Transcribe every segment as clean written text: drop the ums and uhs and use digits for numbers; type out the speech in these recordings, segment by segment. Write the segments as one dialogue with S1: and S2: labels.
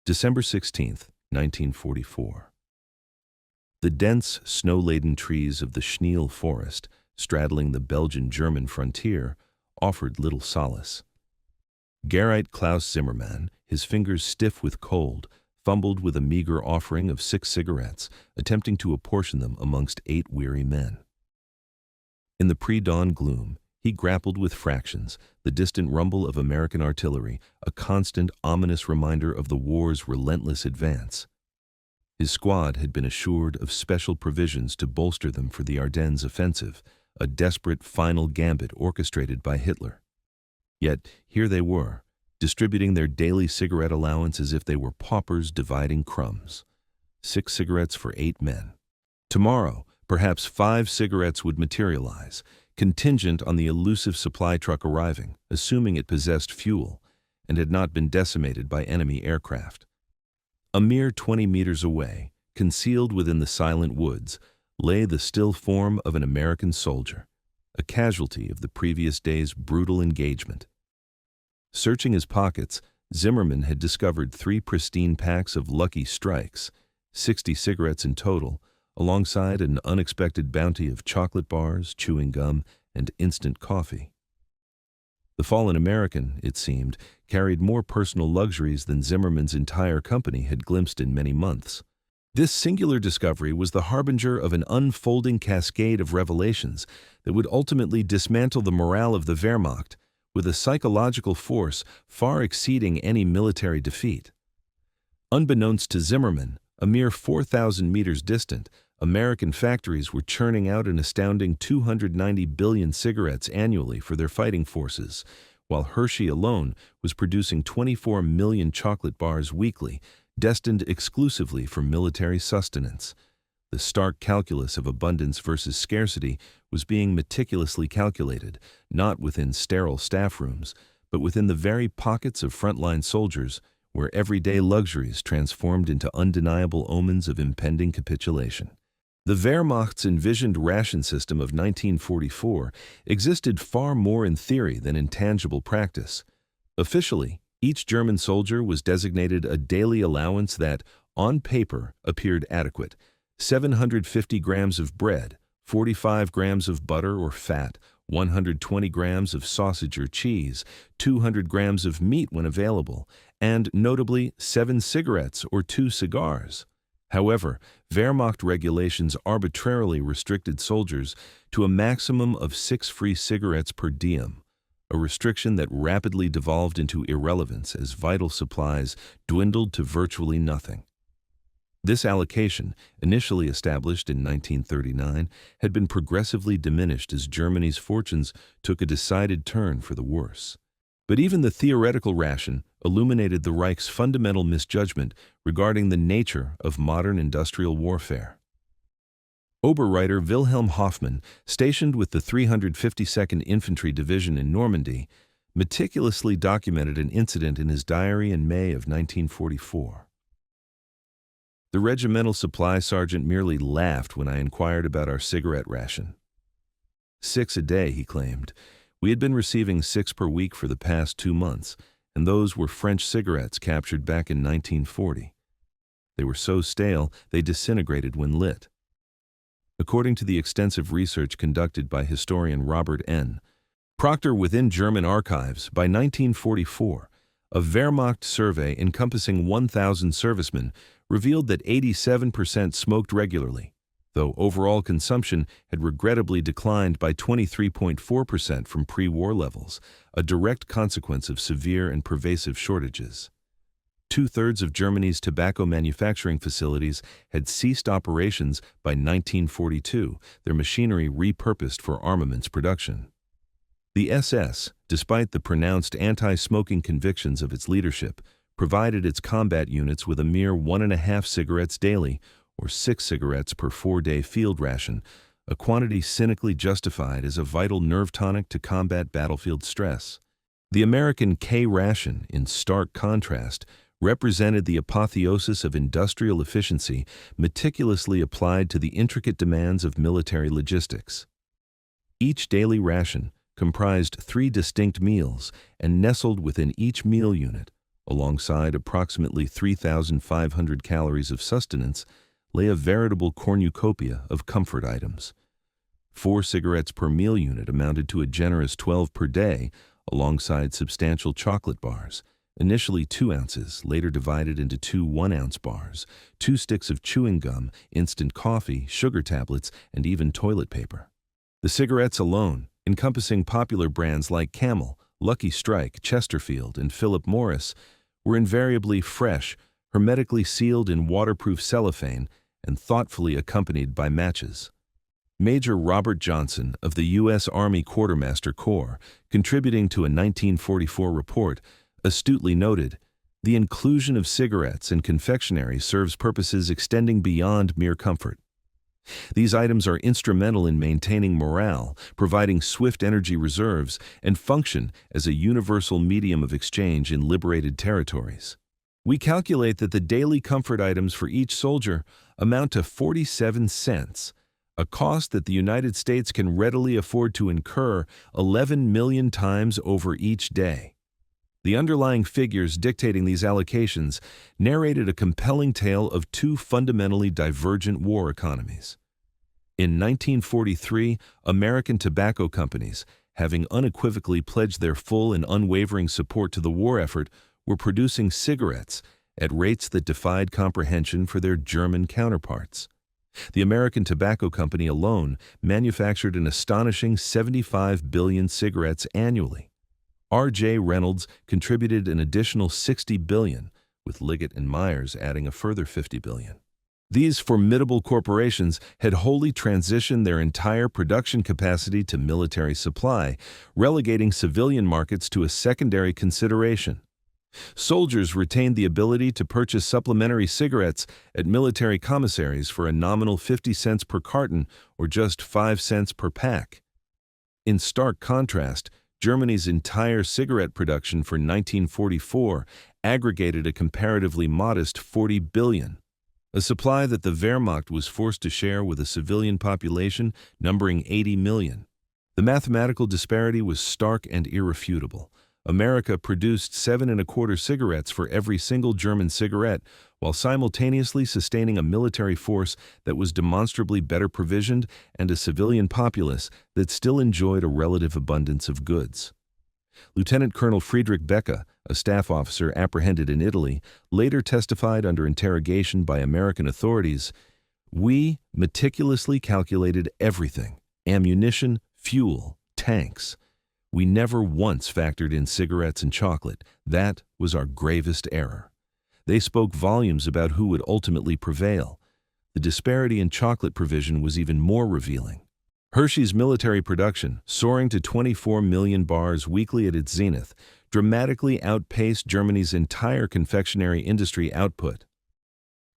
S1: December 16th, 1944. The dense, snow-laden trees of the Schneel forest, straddling the Belgian-German frontier, offered little solace. Gerrit Klaus Zimmermann, his fingers stiff with cold, fumbled with a meager offering of 6 cigarettes, attempting to apportion them amongst 8 weary men. In the pre-dawn gloom, he grappled with fractions, the distant rumble of American artillery, a constant, ominous reminder of the war's relentless advance. His squad had been assured of special provisions to bolster them for the Ardennes offensive, a desperate final gambit orchestrated by Hitler. Yet here they were, distributing their daily cigarette allowance as if they were paupers dividing crumbs. 6 cigarettes for 8 men. Tomorrow, perhaps 5 cigarettes would materialize, contingent on the elusive supply truck arriving, assuming it possessed fuel, and had not been decimated by enemy aircraft. A mere 20 meters away, concealed within the silent woods, lay the still form of an American soldier, a casualty of the previous day's brutal engagement. Searching his pockets, Zimmermann had discovered 3 pristine packs of Lucky Strikes, 60 cigarettes in total, alongside an unexpected bounty of chocolate bars, chewing gum, and instant coffee. The fallen American, it seemed, carried more personal luxuries than Zimmermann's entire company had glimpsed in many months. This singular discovery was the harbinger of an unfolding cascade of revelations that would ultimately dismantle the morale of the Wehrmacht with a psychological force far exceeding any military defeat. Unbeknownst to Zimmermann, a mere 4,000 meters distant, American factories were churning out an astounding 290 billion cigarettes annually for their fighting forces, while Hershey alone was producing 24 million chocolate bars weekly, destined exclusively for military sustenance. The stark calculus of abundance versus scarcity was being meticulously calculated, not within sterile staff rooms, but within the very pockets of frontline soldiers, where everyday luxuries transformed into undeniable omens of impending capitulation. The Wehrmacht's envisioned ration system of 1944 existed far more in theory than in tangible practice. Officially, each German soldier was designated a daily allowance that, on paper, appeared adequate: 750 grams of bread, 45 grams of butter or fat, 120 grams of sausage or cheese, 200 grams of meat when available, and, notably, 7 cigarettes or 2 cigars. However, Wehrmacht regulations arbitrarily restricted soldiers to a maximum of 6 free cigarettes per diem, a restriction that rapidly devolved into irrelevance as vital supplies dwindled to virtually nothing. This allocation, initially established in 1939, had been progressively diminished as Germany's fortunes took a decided turn for the worse. But even the theoretical ration illuminated the Reich's fundamental misjudgment regarding the nature of modern industrial warfare. Oberreiter Wilhelm Hoffmann, stationed with the 352nd Infantry Division in Normandy, meticulously documented an incident in his diary in May of 1944. The regimental supply sergeant merely laughed when I inquired about our cigarette ration. 6 a day, he claimed. We had been receiving 6 per week for the past 2 months, and those were French cigarettes captured back in 1940. They were so stale they disintegrated when lit. According to the extensive research conducted by historian Robert N. Proctor within German archives, by 1944, a Wehrmacht survey encompassing 1,000 servicemen revealed that 87% smoked regularly, though overall consumption had regrettably declined by 23.4% from pre-war levels, a direct consequence of severe and pervasive shortages. 2/3 of Germany's tobacco manufacturing facilities had ceased operations by 1942, their machinery repurposed for armaments production. The SS, despite the pronounced anti-smoking convictions of its leadership, provided its combat units with a mere 1.5 cigarettes daily, or 6 cigarettes per 4-day field ration, a quantity cynically justified as a vital nerve tonic to combat battlefield stress. The American K-ration, in stark contrast, represented the apotheosis of industrial efficiency meticulously applied to the intricate demands of military logistics. Each daily ration comprised 3 distinct meals, and nestled within each meal unit, Alongside approximately 3,500 calories of sustenance lay a veritable cornucopia of comfort items. 4 cigarettes per meal unit amounted to a generous 12 per day, alongside substantial chocolate bars, initially 2 ounces, later divided into 2 one-ounce bars, 2 sticks of chewing gum, instant coffee, sugar tablets, and even toilet paper. The cigarettes alone, encompassing popular brands like Camel, Lucky Strike, Chesterfield, and Philip Morris, were invariably fresh, hermetically sealed in waterproof cellophane, and thoughtfully accompanied by matches. Major Robert Johnson of the U.S. Army Quartermaster Corps, contributing to a 1944 report, astutely noted, "The inclusion of cigarettes in confectionery serves purposes extending beyond mere comfort. These items are instrumental in maintaining morale, providing swift energy reserves, and function as a universal medium of exchange in liberated territories. We calculate that the daily comfort items for each soldier amount to 47 cents, a cost that the United States can readily afford to incur 11 million times over each day." The underlying figures dictating these allocations narrated a compelling tale of 2 fundamentally divergent war economies. In 1943, American tobacco companies, having unequivocally pledged their full and unwavering support to the war effort, were producing cigarettes at rates that defied comprehension for their German counterparts. The American Tobacco Company alone manufactured an astonishing 75 billion cigarettes annually. R.J. Reynolds contributed an additional 60 billion, with Liggett and Myers adding a further 50 billion. These formidable corporations had wholly transitioned their entire production capacity to military supply, relegating civilian markets to a secondary consideration. Soldiers retained the ability to purchase supplementary cigarettes at military commissaries for a nominal 50 cents per carton or just 5 cents per pack. In stark contrast, Germany's entire cigarette production for 1944 aggregated a comparatively modest 40 billion, a supply that the Wehrmacht was forced to share with a civilian population numbering 80 million. The mathematical disparity was stark and irrefutable. America produced 7 1/4 cigarettes for every single German cigarette, while simultaneously sustaining a military force that was demonstrably better provisioned and a civilian populace that still enjoyed a relative abundance of goods. Lieutenant Colonel Friedrich Becker, a staff officer apprehended in Italy, later testified under interrogation by American authorities, "We meticulously calculated everything: ammunition, fuel, tanks. We never once factored in cigarettes and chocolate. That was our gravest error." They spoke volumes about who would ultimately prevail. The disparity in chocolate provision was even more revealing. Hershey's military production, soaring to 24 million bars weekly at its zenith, dramatically outpaced Germany's entire confectionery industry output.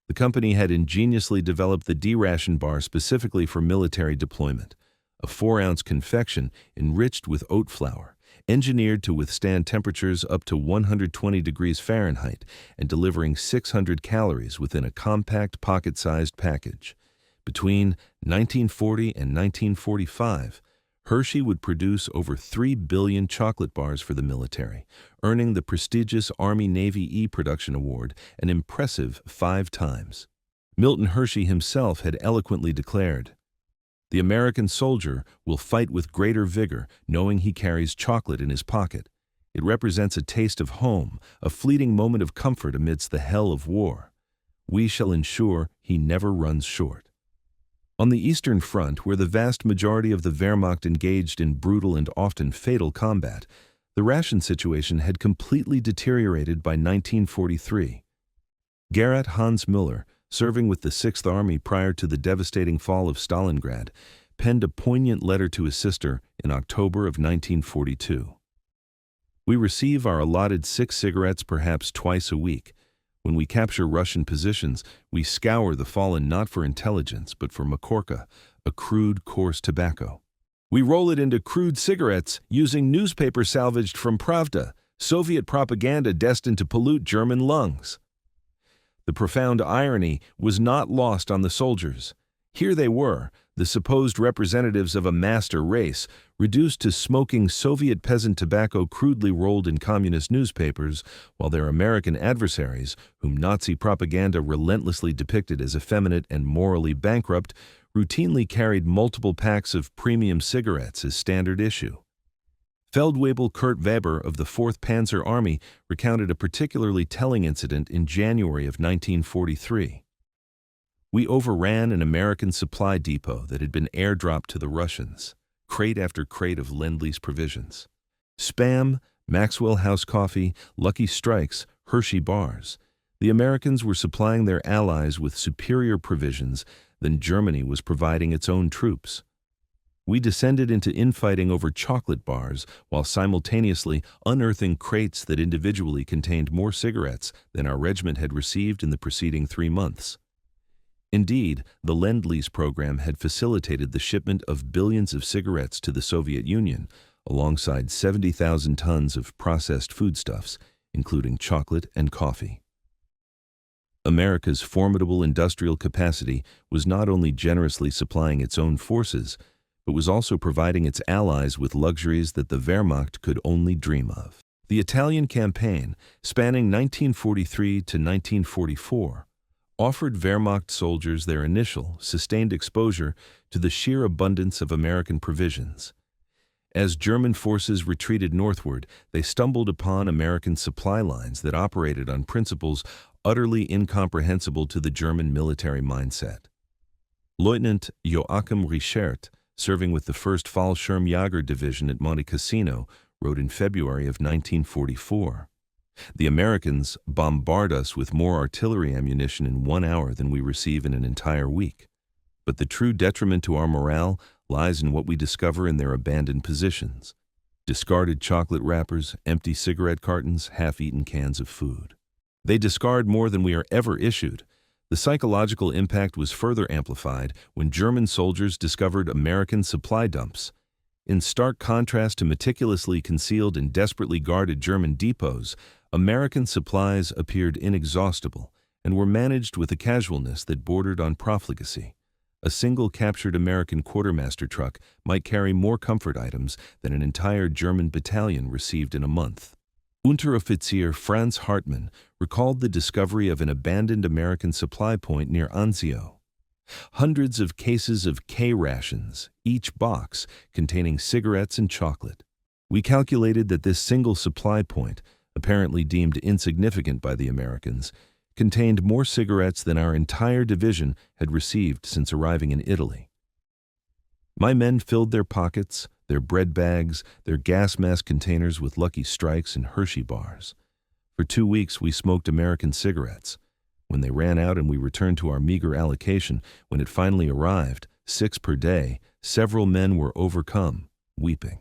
S1: The company had ingeniously developed the D-ration bar specifically for military deployment, a 4-ounce confection enriched with oat flour, engineered to withstand temperatures up to 120 degrees Fahrenheit and delivering 600 calories within a compact pocket-sized package. Between 1940 and 1945, Hershey would produce over 3 billion chocolate bars for the military, earning the prestigious Army-Navy E-Production Award an impressive 5 times. Milton Hershey himself had eloquently declared, "The American soldier will fight with greater vigor, knowing he carries chocolate in his pocket. It represents a taste of home, a fleeting moment of comfort amidst the hell of war. We shall ensure he never runs short." On the Eastern Front, where the vast majority of the Wehrmacht engaged in brutal and often fatal combat, the ration situation had completely deteriorated by 1943. Gerhard Hans Müller, serving with the 6th Army prior to the devastating fall of Stalingrad, penned a poignant letter to his sister in October of 1942. "We receive our allotted 6 cigarettes perhaps twice a week. When we capture Russian positions, we scour the fallen not for intelligence, but for makorka, a crude, coarse tobacco. We roll it into crude cigarettes using newspaper salvaged from Pravda, Soviet propaganda destined to pollute German lungs." The profound irony was not lost on the soldiers. Here they were, the supposed representatives of a master race, reduced to smoking Soviet peasant tobacco crudely rolled in communist newspapers, while their American adversaries, whom Nazi propaganda relentlessly depicted as effeminate and morally bankrupt, routinely carried multiple packs of premium cigarettes as standard issue. Feldwebel Kurt Weber of the 4th Panzer Army recounted a particularly telling incident in January of 1943. We overran an American supply depot that had been airdropped to the Russians, crate after crate of Lend-Lease provisions. Spam, Maxwell House coffee, Lucky Strikes, Hershey bars. The Americans were supplying their allies with superior provisions than Germany was providing its own troops. We descended into infighting over chocolate bars while simultaneously unearthing crates that individually contained more cigarettes than our regiment had received in the preceding 3 months. Indeed, the Lend-Lease program had facilitated the shipment of billions of cigarettes to the Soviet Union, alongside 70,000 tons of processed foodstuffs, including chocolate and coffee. America's formidable industrial capacity was not only generously supplying its own forces, but was also providing its allies with luxuries that the Wehrmacht could only dream of. The Italian campaign, spanning 1943 to 1944, offered Wehrmacht soldiers their initial, sustained exposure to the sheer abundance of American provisions. As German forces retreated northward, they stumbled upon American supply lines that operated on principles utterly incomprehensible to the German military mindset. Lieutenant Joachim Reichert, serving with the 1st Fallschirmjäger Division at Monte Cassino, wrote in February of 1944, "The Americans bombard us with more artillery ammunition in 1 hour than we receive in an entire week. But the true detriment to our morale lies in what we discover in their abandoned positions: discarded chocolate wrappers, empty cigarette cartons, half-eaten cans of food. They discard more than we are ever issued." The psychological impact was further amplified when German soldiers discovered American supply dumps. In stark contrast to meticulously concealed and desperately guarded German depots, American supplies appeared inexhaustible and were managed with a casualness that bordered on profligacy. A single captured American quartermaster truck might carry more comfort items than an entire German battalion received in a month. Unteroffizier Franz Hartmann recalled the discovery of an abandoned American supply point near Anzio. Hundreds of cases of K-rations, each box containing cigarettes and chocolate. We calculated that this single supply point, apparently deemed insignificant by the Americans, contained more cigarettes than our entire division had received since arriving in Italy. My men filled their pockets, their bread bags, their gas mask containers with Lucky Strikes and Hershey bars. For 2 weeks we smoked American cigarettes. When they ran out and we returned to our meager allocation, when it finally arrived, 6 per day, several men were overcome, weeping.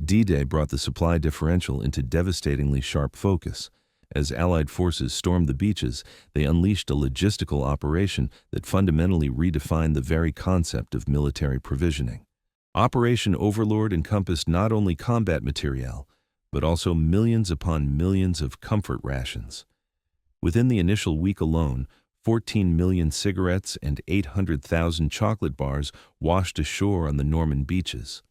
S1: D-Day brought the supply differential into devastatingly sharp focus. As Allied forces stormed the beaches, they unleashed a logistical operation that fundamentally redefined the very concept of military provisioning. Operation Overlord encompassed not only combat materiel, but also millions upon millions of comfort rations. Within the initial week alone, 14 million cigarettes and 800,000 chocolate bars washed ashore on the Norman beaches.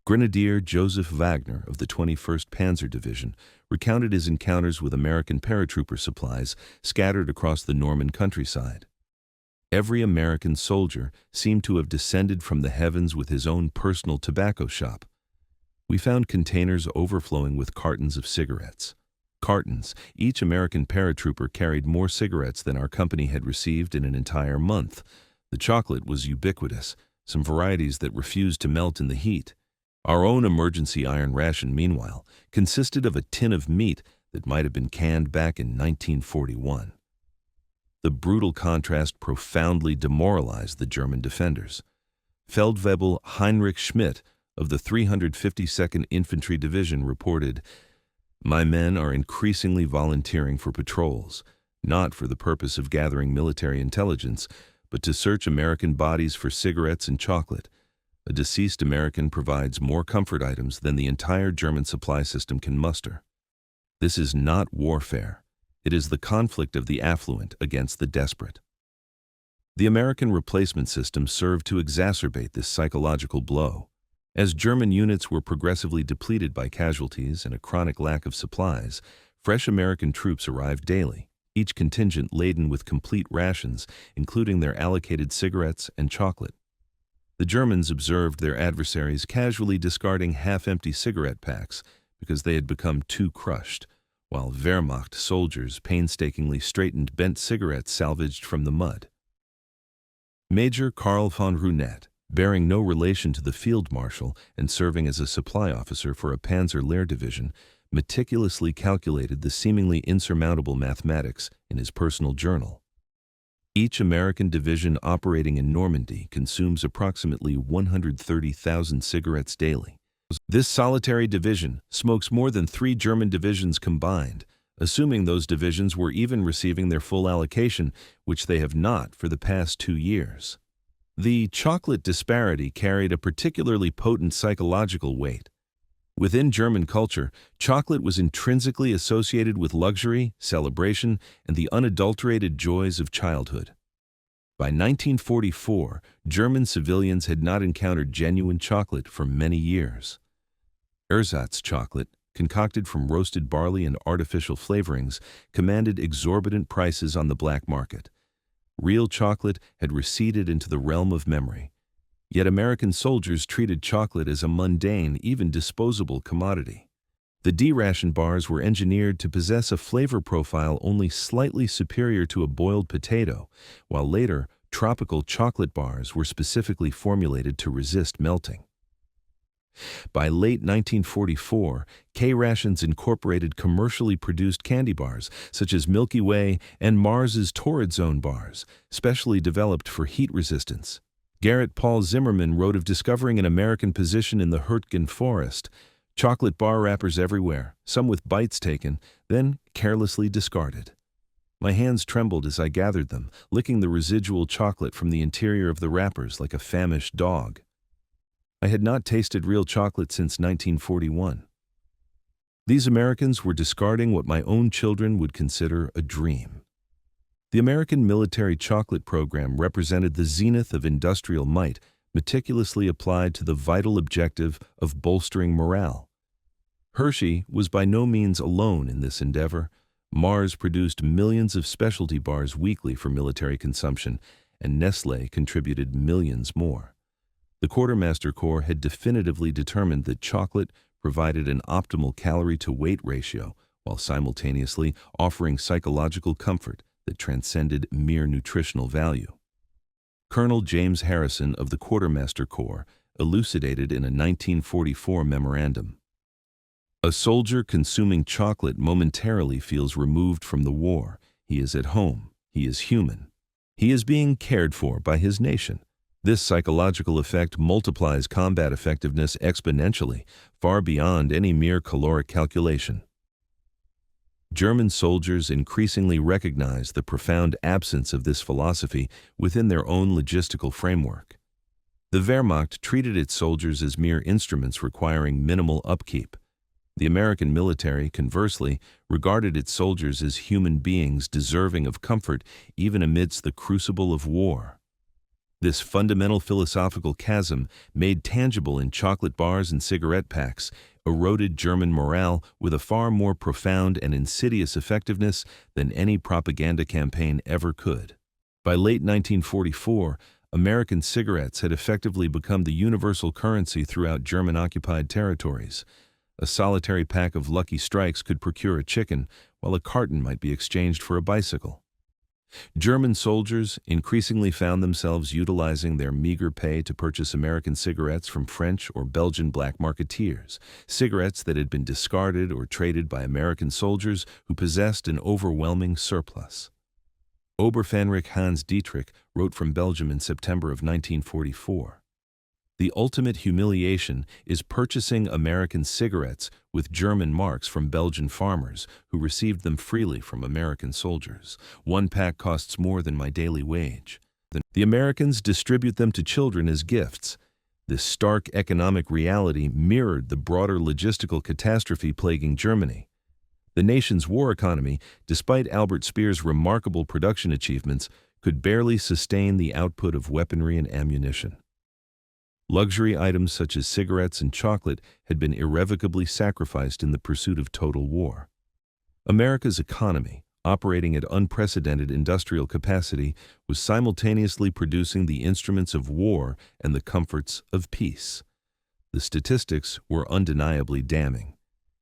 S1: Grenadier Joseph Wagner of the 21st Panzer Division recounted his encounters with American paratrooper supplies scattered across the Norman countryside. Every American soldier seemed to have descended from the heavens with his own personal tobacco shop. We found containers overflowing with cartons of cigarettes. Cartons. Each American paratrooper carried more cigarettes than our company had received in an entire month. The chocolate was ubiquitous, some varieties that refused to melt in the heat. Our own emergency iron ration, meanwhile, consisted of a tin of meat that might have been canned back in 1941. The brutal contrast profoundly demoralized the German defenders. Feldwebel Heinrich Schmidt of the 352nd Infantry Division reported, "My men are increasingly volunteering for patrols, not for the purpose of gathering military intelligence, but to search American bodies for cigarettes and chocolate. A deceased American provides more comfort items than the entire German supply system can muster. This is not warfare. It is the conflict of the affluent against the desperate." The American replacement system served to exacerbate this psychological blow. As German units were progressively depleted by casualties and a chronic lack of supplies, fresh American troops arrived daily, each contingent laden with complete rations, including their allocated cigarettes and chocolate. The Germans observed their adversaries casually discarding half-empty cigarette packs because they had become too crushed, while Wehrmacht soldiers painstakingly straightened bent cigarettes salvaged from the mud. Major Karl von Runet, bearing no relation to the field marshal and serving as a supply officer for a Panzer Lehr division, meticulously calculated the seemingly insurmountable mathematics in his personal journal. Each American division operating in Normandy consumes approximately 130,000 cigarettes daily. This solitary division smokes more than 3 German divisions combined, assuming those divisions were even receiving their full allocation, which they have not for the past 2 years. The chocolate disparity carried a particularly potent psychological weight. Within German culture, chocolate was intrinsically associated with luxury, celebration, and the unadulterated joys of childhood. By 1944, German civilians had not encountered genuine chocolate for many years. Ersatz chocolate, concocted from roasted barley and artificial flavorings, commanded exorbitant prices on the black market. Real chocolate had receded into the realm of memory. Yet American soldiers treated chocolate as a mundane, even disposable commodity. The D-ration bars were engineered to possess a flavor profile only slightly superior to a boiled potato, while later, tropical chocolate bars were specifically formulated to resist melting. By late 1944, K-rations incorporated commercially produced candy bars, such as Milky Way and Mars's Torrid Zone bars, specially developed for heat resistance. Garrett Paul Zimmerman wrote of discovering an American position in the Hurtgen forest. Chocolate bar wrappers everywhere, some with bites taken, then carelessly discarded. My hands trembled as I gathered them, licking the residual chocolate from the interior of the wrappers like a famished dog. I had not tasted real chocolate since 1941. These Americans were discarding what my own children would consider a dream. The American military chocolate program represented the zenith of industrial might, meticulously applied to the vital objective of bolstering morale. Hershey was by no means alone in this endeavor. Mars produced millions of specialty bars weekly for military consumption, and Nestlé contributed millions more. The Quartermaster Corps had definitively determined that chocolate provided an optimal calorie-to-weight ratio, while simultaneously offering psychological comfort that transcended mere nutritional value. Colonel James Harrison of the Quartermaster Corps elucidated in a 1944 memorandum. A soldier consuming chocolate momentarily feels removed from the war. He is at home. He is human. He is being cared for by his nation. This psychological effect multiplies combat effectiveness exponentially, far beyond any mere caloric calculation. German soldiers increasingly recognize the profound absence of this philosophy within their own logistical framework. The Wehrmacht treated its soldiers as mere instruments requiring minimal upkeep. The American military, conversely, regarded its soldiers as human beings deserving of comfort even amidst the crucible of war. This fundamental philosophical chasm, made tangible in chocolate bars and cigarette packs, eroded German morale with a far more profound and insidious effectiveness than any propaganda campaign ever could. By late 1944, American cigarettes had effectively become the universal currency throughout German-occupied territories. A solitary pack of Lucky Strikes could procure a chicken, while a carton might be exchanged for a bicycle. German soldiers increasingly found themselves utilizing their meager pay to purchase American cigarettes from French or Belgian black marketeers, cigarettes that had been discarded or traded by American soldiers who possessed an overwhelming surplus. Oberfähnrich Hans Dietrich wrote from Belgium in September of 1944. The ultimate humiliation is purchasing American cigarettes with German marks from Belgian farmers who received them freely from American soldiers. One pack costs more than my daily wage. The Americans distribute them to children as gifts. This stark economic reality mirrored the broader logistical catastrophe plaguing Germany. The nation's war economy, despite Albert Speer's remarkable production achievements, could barely sustain the output of weaponry and ammunition. Luxury items such as cigarettes and chocolate had been irrevocably sacrificed in the pursuit of total war. America's economy, operating at unprecedented industrial capacity, was simultaneously producing the instruments of war and the comforts of peace. The statistics were undeniably damning.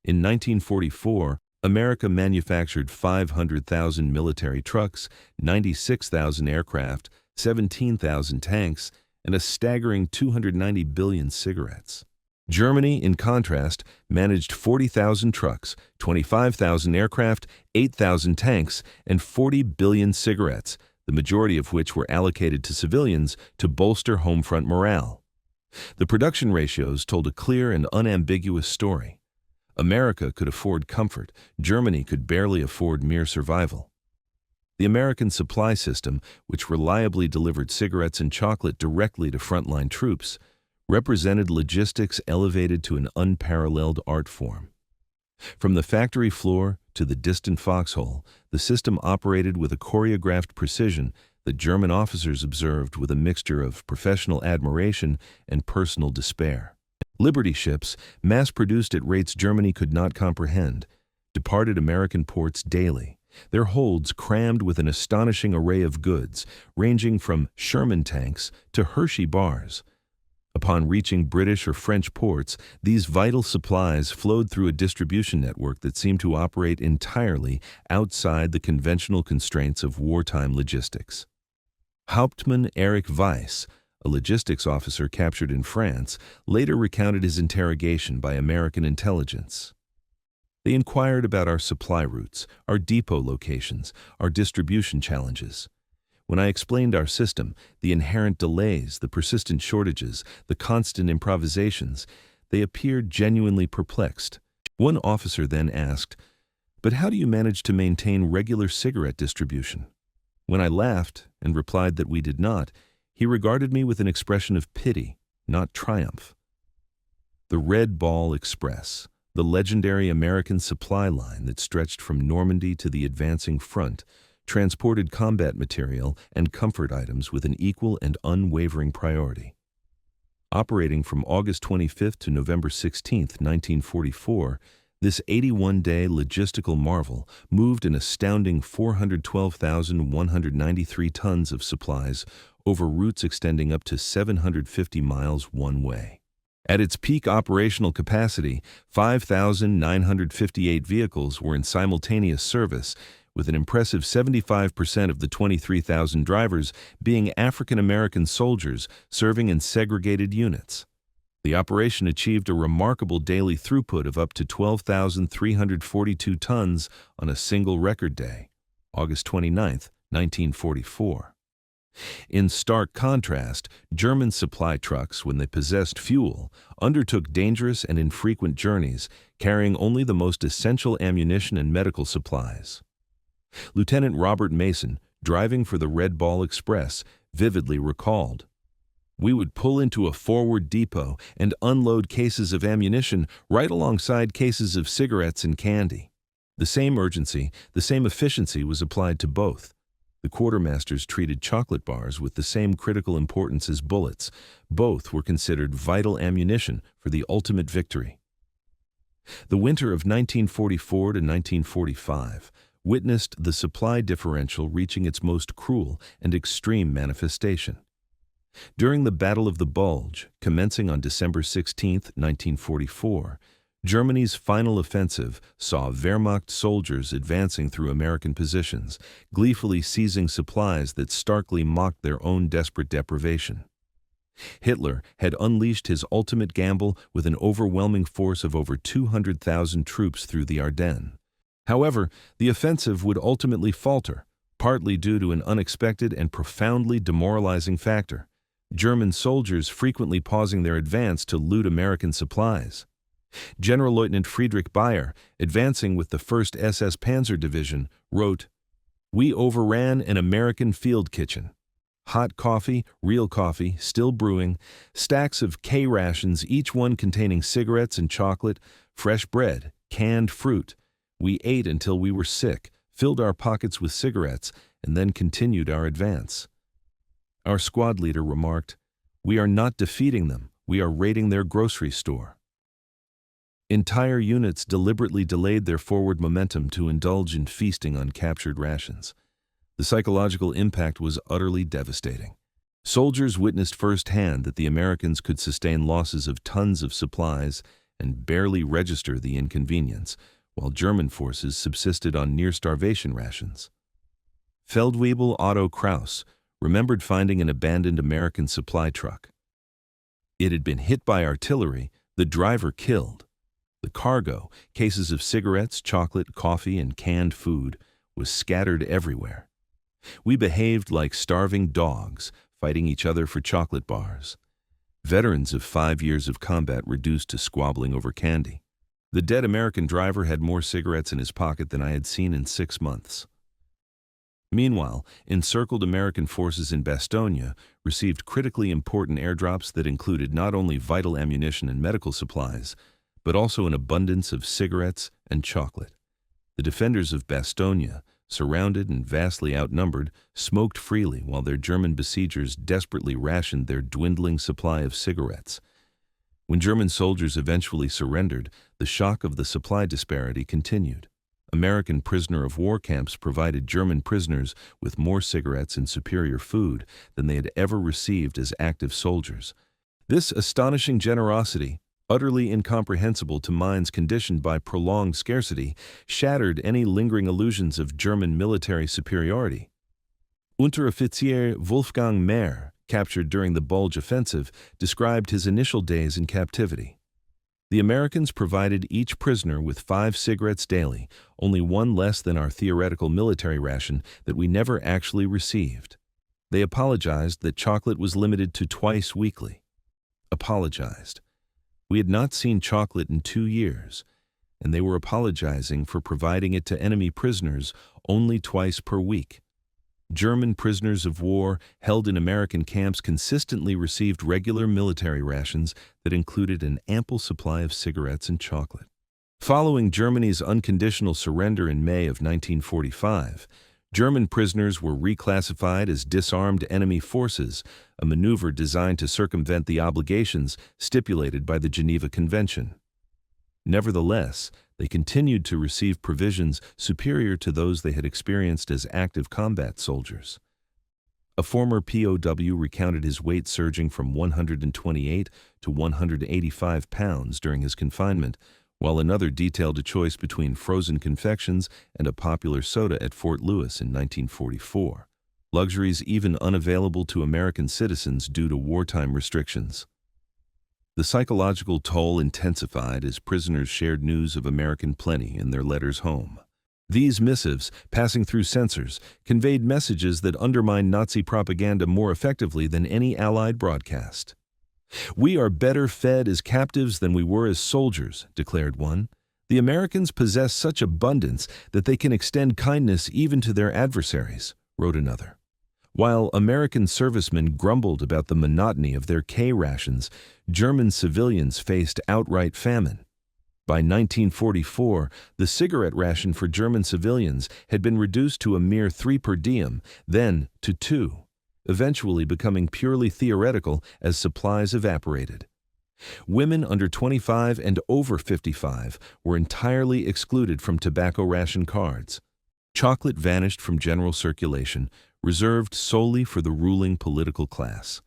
S1: In 1944, America manufactured 500,000 military trucks, 96,000 aircraft, 17,000 tanks, and a staggering 290 billion cigarettes. Germany, in contrast, managed 40,000 trucks, 25,000 aircraft, 8,000 tanks, and 40 billion cigarettes, the majority of which were allocated to civilians to bolster home front morale. The production ratios told a clear and unambiguous story. America could afford comfort, Germany could barely afford mere survival. The American supply system, which reliably delivered cigarettes and chocolate directly to frontline troops, represented logistics elevated to an unparalleled art form. From the factory floor to the distant foxhole, the system operated with a choreographed precision that German officers observed with a mixture of professional admiration and personal despair. Liberty ships, mass-produced at rates Germany could not comprehend, departed American ports daily, their holds crammed with an astonishing array of goods, ranging from Sherman tanks to Hershey bars. Upon reaching British or French ports, these vital supplies flowed through a distribution network that seemed to operate entirely outside the conventional constraints of wartime logistics. Hauptmann Erich Weiss, a logistics officer captured in France, later recounted his interrogation by American intelligence. They inquired about our supply routes, our depot locations, our distribution challenges. When I explained our system, the inherent delays, the persistent shortages, the constant improvisations, they appeared genuinely perplexed. One officer then asked, "But how do you manage to maintain regular cigarette distribution?" When I laughed and replied that we did not, he regarded me with an expression of pity, not triumph. The Red Ball Express, the legendary American supply line that stretched from Normandy to the advancing front, transported combat material and comfort items with an equal and unwavering priority. Operating from August 25 to November 16, 1944, this 81-day logistical marvel moved an astounding 412,193 tons of supplies over routes extending up to 750 miles one way. At its peak operational capacity, 5,958 vehicles were in simultaneous service, with an impressive 75% of the 23,000 drivers being African-American soldiers serving in segregated units. The operation achieved a remarkable daily throughput of up to 12,342 tons on a single record day, August 29, 1944. In stark contrast, German supply trucks, when they possessed fuel, undertook dangerous and infrequent journeys, carrying only the most essential ammunition and medical supplies. Lieutenant Robert Mason, driving for the Red Ball Express, vividly recalled, "We would pull into a forward depot and unload cases of ammunition right alongside cases of cigarettes and candy." The same urgency, the same efficiency was applied to both. The quartermasters treated chocolate bars with the same critical importance as bullets. Both were considered vital ammunition for the ultimate victory. The winter of 1944 to 1945 witnessed the supply differential reaching its most cruel and extreme manifestation. During the Battle of the Bulge, commencing on December 16, 1944, Germany's final offensive saw Wehrmacht soldiers advancing through American positions, gleefully seizing supplies that starkly mocked their own desperate deprivation. Hitler had unleashed his ultimate gamble with an overwhelming force of over 200,000 troops through the Ardennes. However, the offensive would ultimately falter, partly due to an unexpected and profoundly demoralizing factor: German soldiers frequently pausing their advance to loot American supplies. General Lieutenant Friedrich Bayer, advancing with the 1st SS Panzer Division, wrote, "We overran an American field kitchen. Hot coffee, real coffee, still brewing, stacks of K-rations, each one containing cigarettes and chocolate, fresh bread, canned fruit, We ate until we were sick, filled our pockets with cigarettes, and then continued our advance. Our squad leader remarked, "We are not defeating them, we are raiding their grocery store." Entire units deliberately delayed their forward momentum to indulge in feasting on captured rations. The psychological impact was utterly devastating. Soldiers witnessed firsthand that the Americans could sustain losses of tons of supplies and barely register the inconvenience, while German forces subsisted on near-starvation rations. Feldwebel Otto Kraus remembered finding an abandoned American supply truck. It had been hit by artillery, the driver killed. The cargo, cases of cigarettes, chocolate, coffee, and canned food, was scattered everywhere. We behaved like starving dogs, fighting each other for chocolate bars. Veterans of 5 years of combat reduced to squabbling over candy. The dead American driver had more cigarettes in his pocket than I had seen in 6 months. Meanwhile, encircled American forces in Bastogne received critically important airdrops that included not only vital ammunition and medical supplies, but also an abundance of cigarettes and chocolate. The defenders of Bastogne, surrounded and vastly outnumbered, smoked freely while their German besiegers desperately rationed their dwindling supply of cigarettes. When German soldiers eventually surrendered, the shock of the supply disparity continued. American prisoner of war camps provided German prisoners with more cigarettes and superior food than they had ever received as active soldiers. This astonishing generosity, utterly incomprehensible to minds conditioned by prolonged scarcity, shattered any lingering illusions of German military superiority. Unteroffizier Wolfgang Mehr, captured during the Bulge offensive, described his initial days in captivity. The Americans provided each prisoner with 5 cigarettes daily, only one less than our theoretical military ration that we never actually received. They apologized that chocolate was limited to twice weekly. Apologized. We had not seen chocolate in 2 years, and they were apologizing for providing it to enemy prisoners only twice per week. German prisoners of war held in American camps consistently received regular military rations that included an ample supply of cigarettes and chocolate. Following Germany's unconditional surrender in May of 1945, German prisoners were reclassified as disarmed enemy forces, a maneuver designed to circumvent the obligations stipulated by the Geneva Convention. Nevertheless, they continued to receive provisions superior to those they had experienced as active combat soldiers. A former POW recounted his weight surging from 128 to 185 pounds during his confinement, while another detailed a choice between frozen confections and a popular soda at Fort Lewis in 1944, luxuries even unavailable to American citizens due to wartime restrictions. The psychological toll intensified as prisoners shared news of American plenty in their letters home. These missives, passing through censors, conveyed messages that undermined Nazi propaganda more effectively than any Allied broadcast. "We are better fed as captives than we were as soldiers," declared one. "The Americans possess such abundance that they can extend kindness even to their adversaries," wrote another. While American servicemen grumbled about the monotony of their K-rations, German civilians faced outright famine. By 1944, the cigarette ration for German civilians had been reduced to a mere 3 per diem, then to 2, eventually becoming purely theoretical as supplies evaporated. Women under 25 and over 55 were entirely excluded from tobacco ration cards. Chocolate vanished from general circulation, reserved solely for the ruling political class.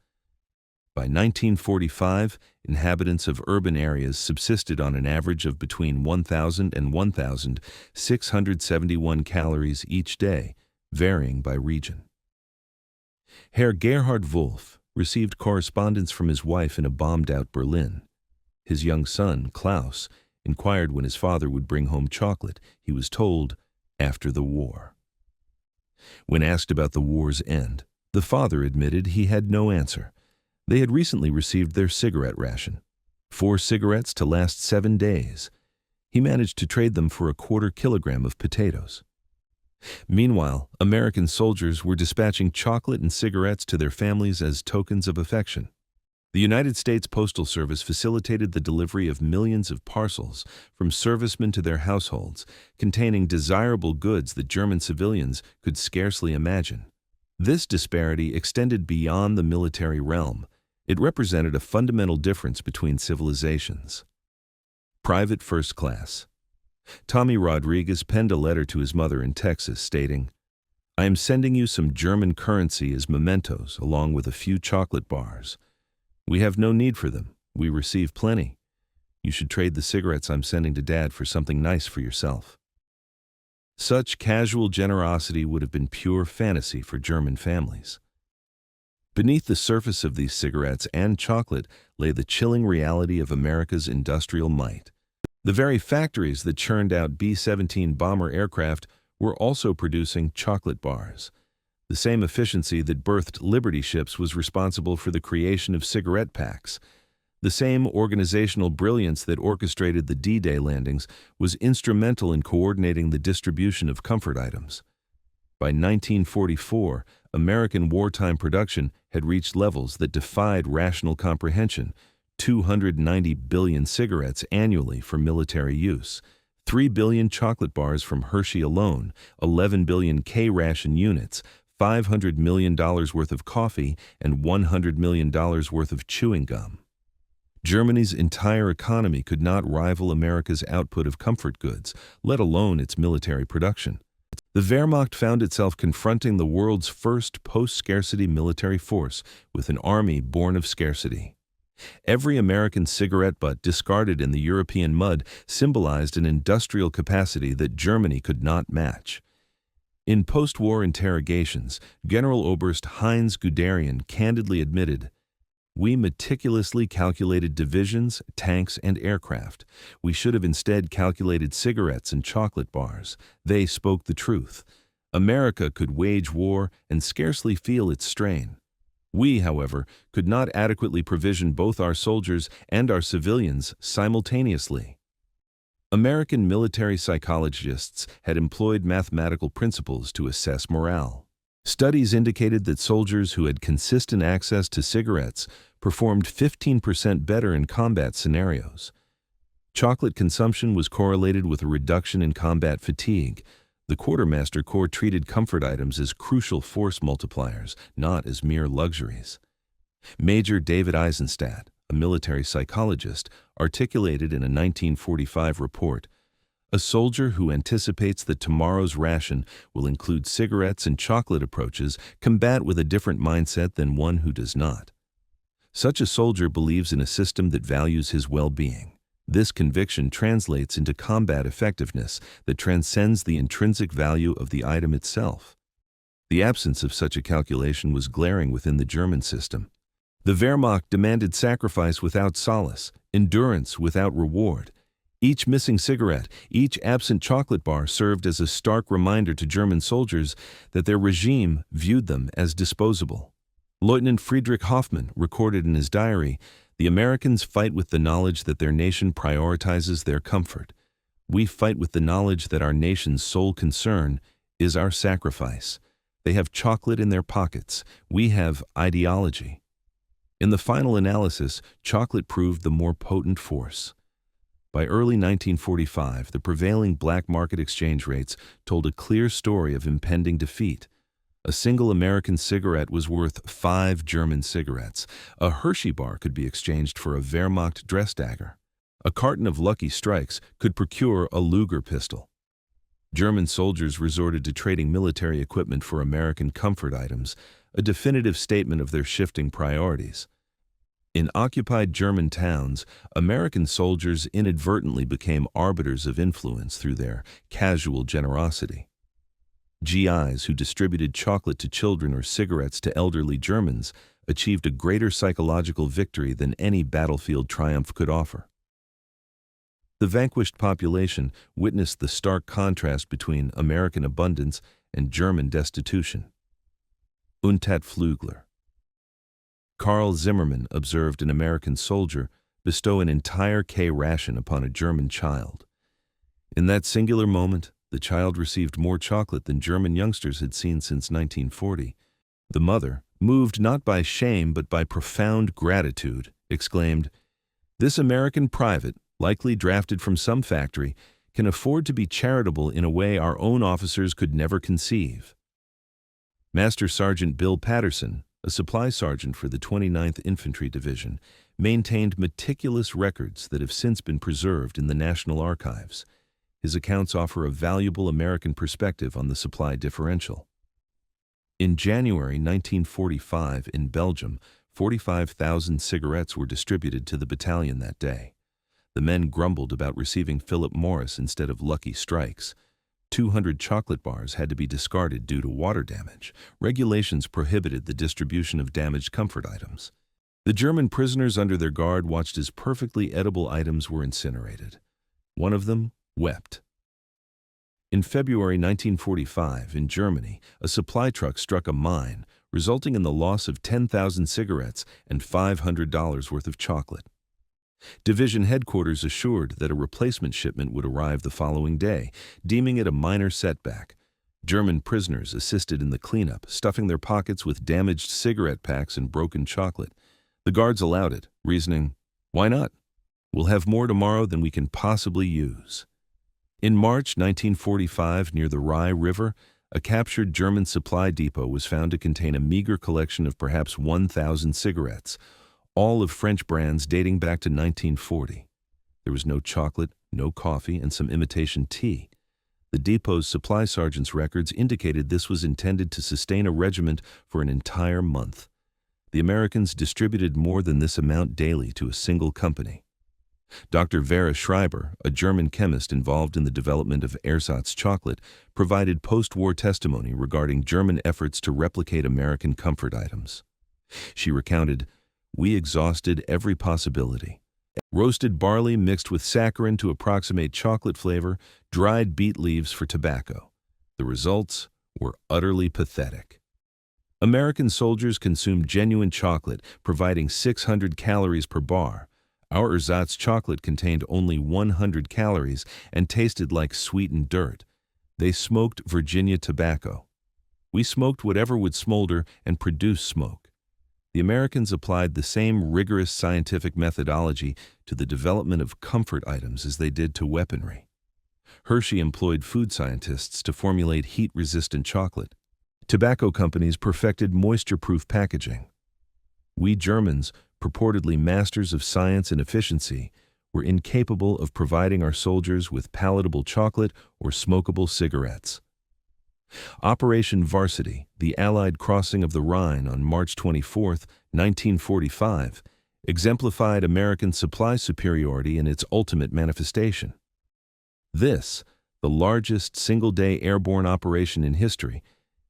S1: By 1945, inhabitants of urban areas subsisted on an average of between 1,000 and 1,671 calories each day, varying by region. Herr Gerhard Wolf received correspondence from his wife in a bombed-out Berlin. His young son, Klaus, inquired when his father would bring home chocolate. He was told, after the war. When asked about the war's end, the father admitted he had no answer. They had recently received their cigarette ration. 4 cigarettes to last 7 days. He managed to trade them for a 1/4 kilogram of potatoes. Meanwhile, American soldiers were dispatching chocolate and cigarettes to their families as tokens of affection. The United States Postal Service facilitated the delivery of millions of parcels from servicemen to their households, containing desirable goods that German civilians could scarcely imagine. This disparity extended beyond the military realm. It represented a fundamental difference between civilizations. Private First Class. Tommy Rodriguez penned a letter to his mother in Texas stating, "I am sending you some German currency as mementos along with a few chocolate bars. We have no need for them. We receive plenty. You should trade the cigarettes I'm sending to Dad for something nice for yourself." Such casual generosity would have been pure fantasy for German families. Beneath the surface of these cigarettes and chocolate lay the chilling reality of America's industrial might. The very factories that churned out B-17 bomber aircraft were also producing chocolate bars. The same efficiency that birthed Liberty ships was responsible for the creation of cigarette packs. The same organizational brilliance that orchestrated the D-Day landings was instrumental in coordinating the distribution of comfort items. By 1944, American wartime production had reached levels that defied rational comprehension: 290 billion cigarettes annually for military use, 3 billion chocolate bars from Hershey alone, 11 billion K-ration units, $500 million worth of coffee, and $100 million worth of chewing gum. Germany's entire economy could not rival America's output of comfort goods, let alone its military production. The Wehrmacht found itself confronting the world's first post-scarcity military force with an army born of scarcity. Every American cigarette butt discarded in the European mud symbolized an industrial capacity that Germany could not match. In post-war interrogations, General Oberst Heinz Guderian candidly admitted, "We meticulously calculated divisions, tanks, and aircraft. We should have instead calculated cigarettes and chocolate bars. They spoke the truth. America could wage war and scarcely feel its strain. We, however, could not adequately provision both our soldiers and our civilians simultaneously." American military psychologists had employed mathematical principles to assess morale. Studies indicated that soldiers who had consistent access to cigarettes performed 15% better in combat scenarios. Chocolate consumption was correlated with a reduction in combat fatigue. The Quartermaster Corps treated comfort items as crucial force multipliers, not as mere luxuries. Major David Eisenstadt, a military psychologist, articulated in a 1945 report, "A soldier who anticipates that tomorrow's ration will include cigarettes and chocolate approaches combat with a different mindset than one who does not. Such a soldier believes in a system that values his well-being. This conviction translates into combat effectiveness that transcends the intrinsic value of the item itself." The absence of such a calculation was glaring within the German system. The Wehrmacht demanded sacrifice without solace, endurance without reward. Each missing cigarette, each absent chocolate bar served as a stark reminder to German soldiers that their regime viewed them as disposable. Lieutenant Friedrich Hoffmann recorded in his diary, "The Americans fight with the knowledge that their nation prioritizes their comfort. We fight with the knowledge that our nation's sole concern is our sacrifice. They have chocolate in their pockets. We have ideology." In the final analysis, chocolate proved the more potent force. By early 1945, the prevailing black market exchange rates told a clear story of impending defeat. A single American cigarette was worth 5 German cigarettes. A Hershey bar could be exchanged for a Wehrmacht dress dagger. A carton of Lucky Strikes could procure a Luger pistol. German soldiers resorted to trading military equipment for American comfort items, a definitive statement of their shifting priorities. In occupied German towns, American soldiers inadvertently became arbiters of influence through their casual generosity. GIs who distributed chocolate to children or cigarettes to elderly Germans achieved a greater psychological victory than any battlefield triumph could offer. The vanquished population witnessed the stark contrast between American abundance and German destitution. Untatflügler. Karl Zimmermann observed an American soldier bestow an entire K-ration upon a German child. In that singular moment, the child received more chocolate than German youngsters had seen since 1940. The mother, moved not by shame but by profound gratitude, exclaimed, "This American private, likely drafted from some factory, can afford to be charitable in a way our own officers could never conceive." Master Sergeant Bill Patterson, a supply sergeant for the 29th Infantry Division, maintained meticulous records that have since been preserved in the National Archives. His accounts offer a valuable American perspective on the supply differential. In January 1945, in Belgium, 45,000 cigarettes were distributed to the battalion that day. The men grumbled about receiving Philip Morris instead of Lucky Strikes. 200 chocolate bars had to be discarded due to water damage. Regulations prohibited the distribution of damaged comfort items. The German prisoners under their guard watched as perfectly edible items were incinerated. One of them wept. In February 1945, in Germany, a supply truck struck a mine, resulting in the loss of 10,000 cigarettes and $500 worth of chocolate. Division headquarters assured that a replacement shipment would arrive the following day, deeming it a minor setback. German prisoners assisted in the cleanup, stuffing their pockets with damaged cigarette packs and broken chocolate. The guards allowed it, reasoning, "Why not? We'll have more tomorrow than we can possibly use." In March 1945, near the Rye River, a captured German supply depot was found to contain a meager collection of perhaps 1,000 cigarettes, all of French brands dating back to 1940. There was no chocolate, no coffee, and some imitation tea. The depot's supply sergeant's records indicated this was intended to sustain a regiment for an entire month. The Americans distributed more than this amount daily to a single company. Dr. Vera Schreiber, a German chemist involved in the development of ersatz chocolate, provided post-war testimony regarding German efforts to replicate American comfort items. She recounted, "We exhausted every possibility. Roasted barley mixed with saccharin to approximate chocolate flavor, dried beet leaves for tobacco. The results were utterly pathetic." American soldiers consumed genuine chocolate, providing 600 calories per bar. Our ersatz chocolate contained only 100 calories and tasted like sweetened dirt. They smoked Virginia tobacco. We smoked whatever would smolder and produce smoke. The Americans applied the same rigorous scientific methodology to the development of comfort items as they did to weaponry. Hershey employed food scientists to formulate heat-resistant chocolate. Tobacco companies perfected moisture-proof packaging. We Germans, purportedly masters of science and efficiency, were incapable of providing our soldiers with palatable chocolate or smokable cigarettes. Operation Varsity, the Allied crossing of the Rhine on March 24, 1945, exemplified American supply superiority in its ultimate manifestation. This, the largest single-day airborne operation in history,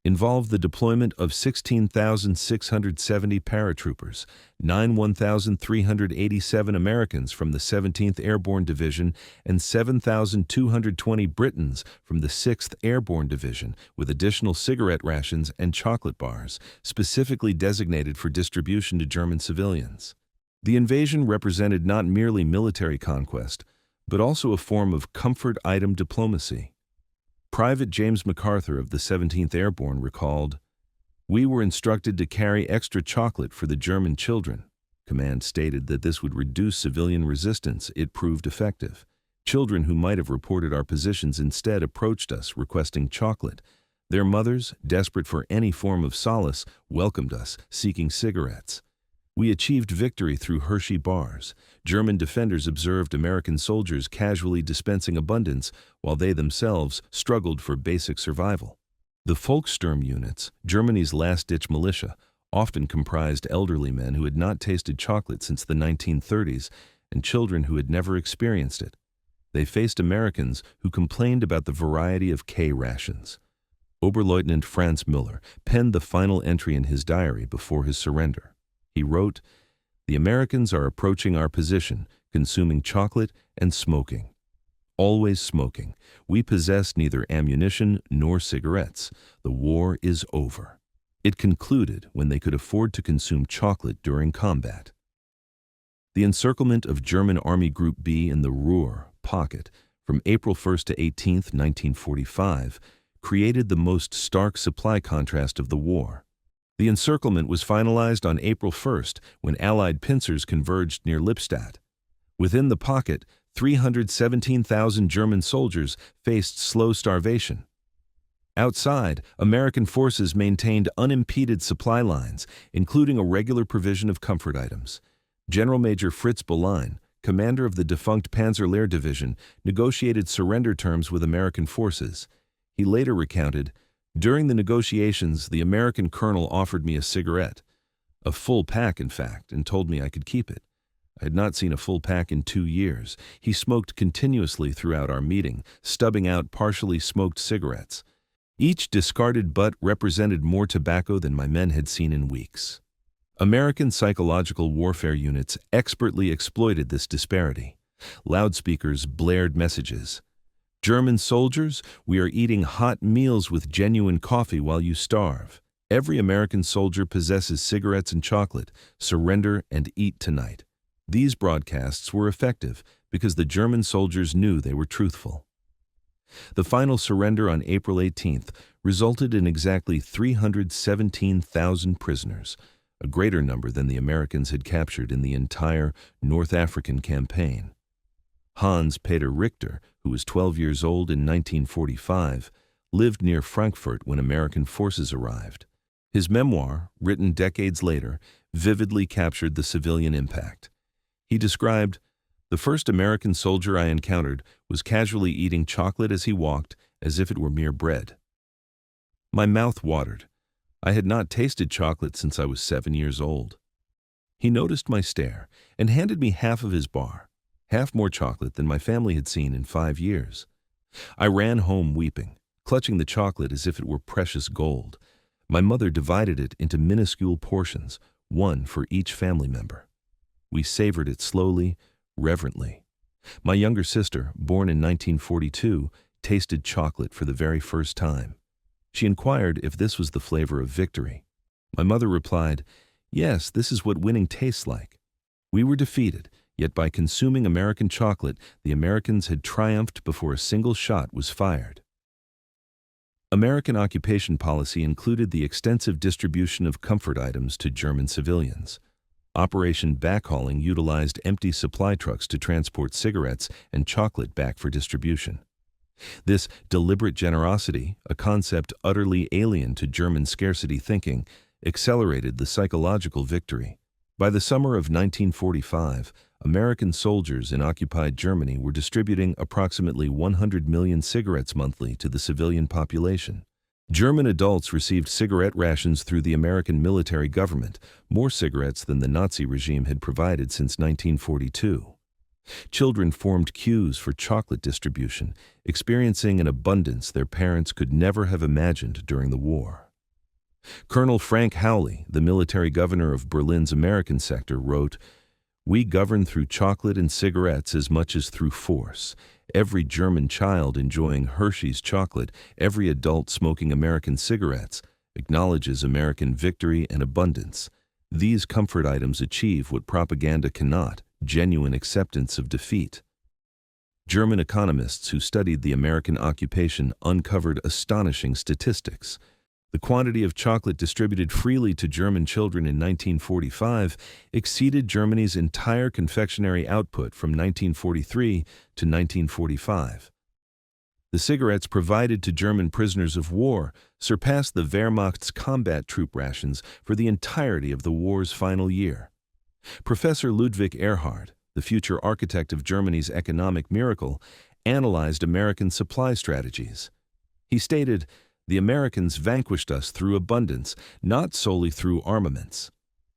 S1: involved the deployment of 16,670 paratroopers, 1,387 Americans from the 17th Airborne Division, and 7,220 Britons from the 6th Airborne Division, with additional cigarette rations and chocolate bars, specifically designated for distribution to German civilians. The invasion represented not merely military conquest, but also a form of comfort item diplomacy. Private James MacArthur of the 17th Airborne recalled, "We were instructed to carry extra chocolate for the German children." Command stated that this would reduce civilian resistance. It proved effective. Children who might have reported our positions instead approached us requesting chocolate. Their mothers, desperate for any form of solace, welcomed us, seeking cigarettes. We achieved victory through Hershey bars. German defenders observed American soldiers casually dispensing abundance, while they themselves struggled for basic survival. The Volkssturm units, Germany's last-ditch militia, often comprised elderly men who had not tasted chocolate since the 1930s and children who had never experienced it. They faced Americans who complained about the variety of K-rations. Oberleutnant Franz Müller penned the final entry in his diary before his surrender. He wrote, "The Americans are approaching our position, consuming chocolate and smoking. Always smoking. We possess neither ammunition nor cigarettes. The war is over." It concluded when they could afford to consume chocolate during combat. The encirclement of German Army Group B in the Ruhr pocket from April 1 to 18, 1945, created the most stark supply contrast of the war. The encirclement was finalized on April 1st when Allied pincers converged near Lippstadt. Within the pocket, 317,000 German soldiers faced slow starvation. Outside, American forces maintained unimpeded supply lines, including a regular provision of comfort items. General Major Fritz Boleyn, commander of the defunct Panzer-Lehr Division, negotiated surrender terms with American forces. He later recounted, "During the negotiations, the American colonel offered me a cigarette, a full pack in fact, and told me I could keep it. I had not seen a full pack in 2 years. He smoked continuously throughout our meeting, stubbing out partially smoked cigarettes. Each discarded butt represented more tobacco than my men had seen in weeks." American psychological warfare units expertly exploited this disparity. Loudspeakers blared messages. "German soldiers, we are eating hot meals with genuine coffee while you starve. Every American soldier possesses cigarettes and chocolate. Surrender and eat tonight." These broadcasts were effective because the German soldiers knew they were truthful. The final surrender on April 18th resulted in exactly 317,000 prisoners, a greater number than the Americans had captured in the entire North African campaign. Hans Peter Richter, who was 12 years old in 1945, lived near Frankfurt when American forces arrived. His memoir, written decades later, vividly captured the civilian impact. He described, "The first American soldier I encountered was casually eating chocolate as he walked, as if it were mere bread. My mouth watered. I had not tasted chocolate since I was 7 years old. He noticed my stare and handed me half of his bar, half more chocolate than my family had seen in 5 years. I ran home weeping, clutching the chocolate as if it were precious gold. My mother divided it into minuscule portions, one for each family member. We savored it slowly, reverently. My younger sister, born in 1942, tasted chocolate for the very first time. She inquired if this was the flavor of victory. My mother replied, 'Yes, this is what winning tastes like.' We were defeated, yet by consuming American chocolate, the Americans had triumphed before a single shot was fired." American occupation policy included the extensive distribution of comfort items to German civilians. Operation Backhauling utilized empty supply trucks to transport cigarettes and chocolate back for distribution. This deliberate generosity, a concept utterly alien to German scarcity thinking, accelerated the psychological victory. By the summer of 1945, American soldiers in occupied Germany were distributing approximately 100 million cigarettes monthly to the civilian population. German adults received cigarette rations through the American military government, more cigarettes than the Nazi regime had provided since 1942. Children formed queues for chocolate distribution, experiencing an abundance their parents could never have imagined during the war. Colonel Frank Howley, the military governor of Berlin's American sector, wrote, "We govern through chocolate and cigarettes as much as through force. Every German child enjoying Hershey's chocolate, every adult smoking American cigarettes, acknowledges American victory and abundance. These comfort items achieve what propaganda cannot, genuine acceptance of defeat." German economists who studied the American occupation uncovered astonishing statistics. The quantity of chocolate distributed freely to German children in 1945 exceeded Germany's entire confectionery output from 1943 to 1945. The cigarettes provided to German prisoners of war surpassed the Wehrmacht's combat troop rations for the entirety of the war's final year. Professor Ludwig Erhard, the future architect of Germany's economic miracle, analyzed American supply strategies. He stated, "The Americans vanquished us through abundance, not solely through armaments.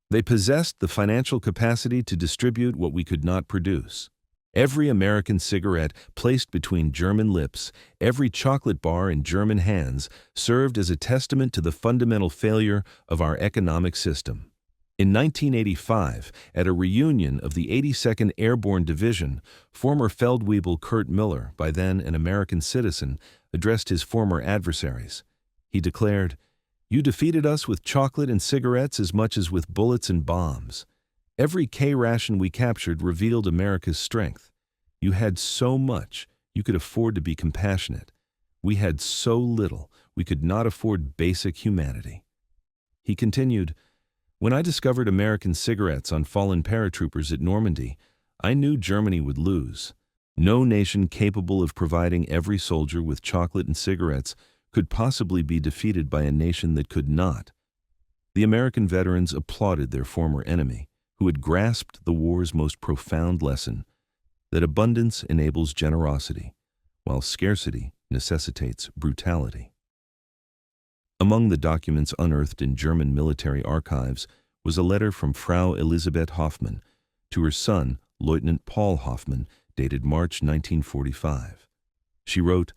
S1: They possessed the financial capacity to distribute what we could not produce. Every American cigarette placed between German lips, every chocolate bar in German hands, served as a testament to the fundamental failure of our economic system." In 1985, at a reunion of the 82nd Airborne Division, former Feldwebel Kurt Miller, by then an American citizen, addressed his former adversaries. He declared, "You defeated us with chocolate and cigarettes as much as with bullets and bombs. Every K-ration we captured revealed America's strength. You had so much, you could afford to be compassionate. We had so little, we could not afford basic humanity." He continued, "When I discovered American cigarettes on fallen paratroopers at Normandy, I knew Germany would lose. No nation capable of providing every soldier with chocolate and cigarettes could possibly be defeated by a nation that could not." The American veterans applauded their former enemy, who had grasped the war's most profound lesson, that abundance enables generosity, while scarcity necessitates brutality. Among the documents unearthed in German military archives was a letter from Frau Elisabeth Hoffmann to her son, Lieutenant Paul Hoffmann, dated March 1945. She wrote,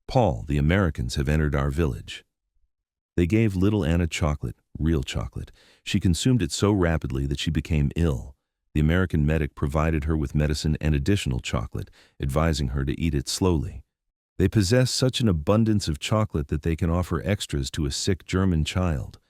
S1: "Paul, the Americans have entered our village. They gave little Anna chocolate, real chocolate. She consumed it so rapidly that she became ill. The American medic provided her with medicine and additional chocolate, advising her to eat it slowly. They possess such an abundance of chocolate that they can offer extras to a sick German child.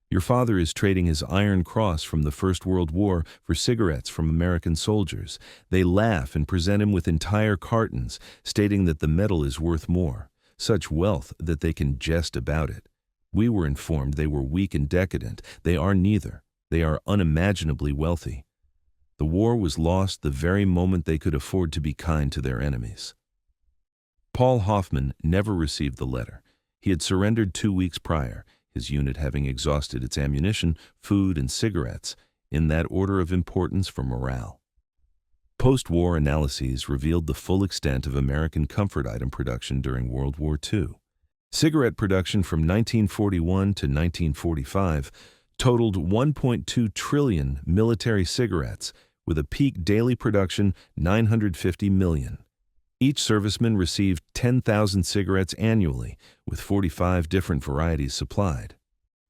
S1: Your father is trading his Iron Cross from the First World War for cigarettes from American soldiers. They laugh and present him with entire cartons, stating that the medal is worth more, such wealth that they can jest about it. We were informed they were weak and decadent. They are neither. They are unimaginably wealthy. The war was lost the very moment they could afford to be kind to their enemies." Paul Hoffmann never received the letter. He had surrendered 2 weeks prior, his unit having exhausted its ammunition, food, and cigarettes, in that order of importance for morale. Post-war analyses revealed the full extent of American comfort item production during World War II. Cigarette production from 1941 to 1945 totaled 1.2 trillion military cigarettes, with a peak daily production 950 million. Each serviceman received 10,000 cigarettes annually, with 45 different varieties supplied.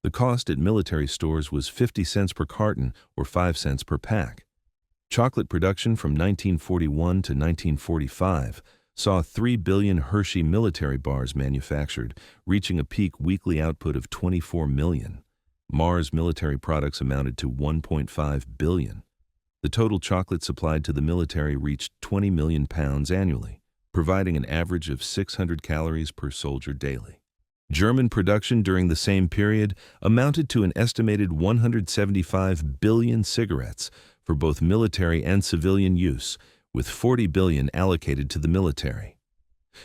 S1: The cost at military stores was 50 cents per carton or 5 cents per pack. Chocolate production from 1941 to 1945 saw 3 billion Hershey military bars manufactured, reaching a peak weekly output of 24 million. Mars military products amounted to 1.5 billion. The total chocolate supplied to the military reached 20 million pounds annually, providing an average of 600 calories per soldier daily. German production during the same period amounted to an estimated 175 billion cigarettes for both military and civilian use, with 40 billion allocated to the military.